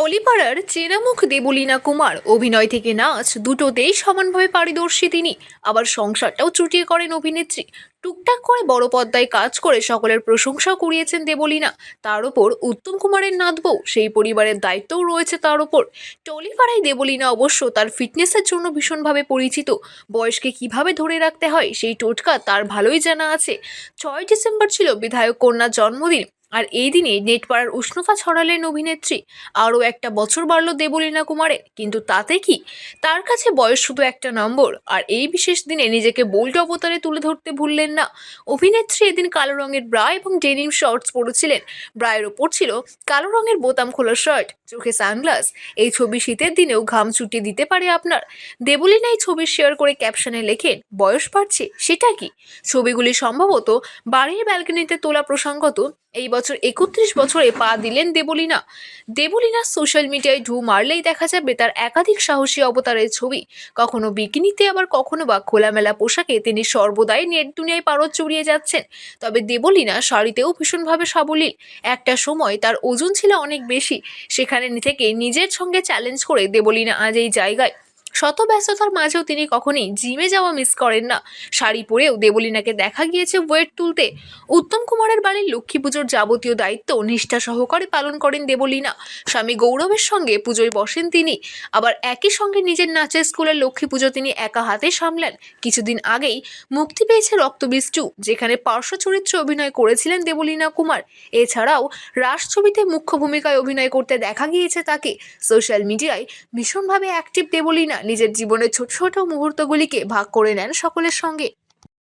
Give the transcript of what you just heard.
টলিপাড়ার চেনা মুখ দেবলীনা কুমার অভিনয় থেকে নাচ দুটোতেই সমানভাবে পারদর্শী তিনি। আবার সংসারটাও চুটিয়ে করেন অভিনেত্রী। টুকটাক করে বড় পর্দায় কাজ করে সকলের প্রশংসাও কুড়িয়েছেন দেবলীনা। তার ওপর উত্তম কুমারের নাত বউ, সেই পরিবারের দায়িত্বও রয়েছে তার ওপর। টলিপাড়ায় দেবলীনা অবশ্য তার ফিটনেসের জন্য ভীষণভাবে পরিচিত। বয়সকে কিভাবে ধরে রাখতে হয় সেই টোটকা তার ভালোই জানা আছে। 6 ডিসেম্বর ছিল বিধায়ক কন্যার জন্মদিন, আর এই দিনে নেটপাড়ার উষ্ণতা ছড়ালেন অভিনেত্রী। আরও একটা বছর বাড়ল দেবলীনা কুমারের, কিন্তু তাতে কি? তার কাছে বয়স শুধু একটা নম্বর। আর এই বিশেষ দিনে নিজেকে বোল্ড অবতারে তুলে ধরতে ভুললেন না অভিনেত্রী। এদিন কালো রঙের ব্রা এবং ডেনিম শর্টস পরেছিলেন। ব্রায়ের ওপর ছিল কালো রঙের বোতাম খোলা শার্ট, চোখে সানগ্লাস। এই ছবি শীতের দিনেও ঘাম ছুটিয়ে দিতে পারে আপনার। দেবলীনা এই ছবি শেয়ার করে ক্যাপশনে লেখেন, বয়স বাড়ছে সেটা কি? ছবিগুলি সম্ভবত বাড়ির ব্যালকনিতে তোলা প্রসঙ্গত। এই বছর 31 বছরে পা দিলেন দেবলীনা। দেবলীনা সোশ্যাল মিডিয়ায় ঢু মারলেই দেখা যাবে তার একাধিক সাহসী অবতারের ছবি। কখনো বিকিনিতে, আবার কখনো বা খোলামেলা পোশাকে তিনি সর্বদাই নেট দুনিয়ায় পারদ চড়িয়ে যাচ্ছেন। তবে দেবলীনা শাড়িতেও ভীষণভাবে সাবলীল। একটা সময় তার ওজন ছিল অনেক বেশি, সেখানে থেকে নিজের সঙ্গে চ্যালেঞ্জ করে দেবলীনা আজ এই জায়গায়। শত ব্যস্ততার মাঝেও তিনি কখনই জিমে যাওয়া মিস করেন না। শাড়ি পরেও দেবলীনাকে দেখা গিয়েছে ওয়েট তুলতে। উত্তম কুমারের বাড়ির লক্ষ্মী পুজোর যাবতীয় দায়িত্ব নিষ্ঠা সহকারে পালন করেন দেবলীনা। স্বামী গৌরবের সঙ্গে পুজোয় বসেন তিনি। আবার একই সঙ্গে নিজের নাচের স্কুলের লক্ষ্মী পুজো তিনি একা হাতে সামলান। কিছুদিন আগেই মুক্তি পেয়েছে রক্তবীজ 2, যেখানে পার্শ্ব চরিত্রে অভিনয় করেছিলেন দেবলীনা কুমার। এছাড়াও রাস ছবিতে মুখ্য ভূমিকায় অভিনয় করতে দেখা গিয়েছে তাকে। সোশ্যাল মিডিয়ায় ভীষণভাবে অ্যাক্টিভ দেবলীনা নিজের জীবনের ছোট ছোট মুহূর্তগুলিকে ভাগ করে নেন সকলের সঙ্গে।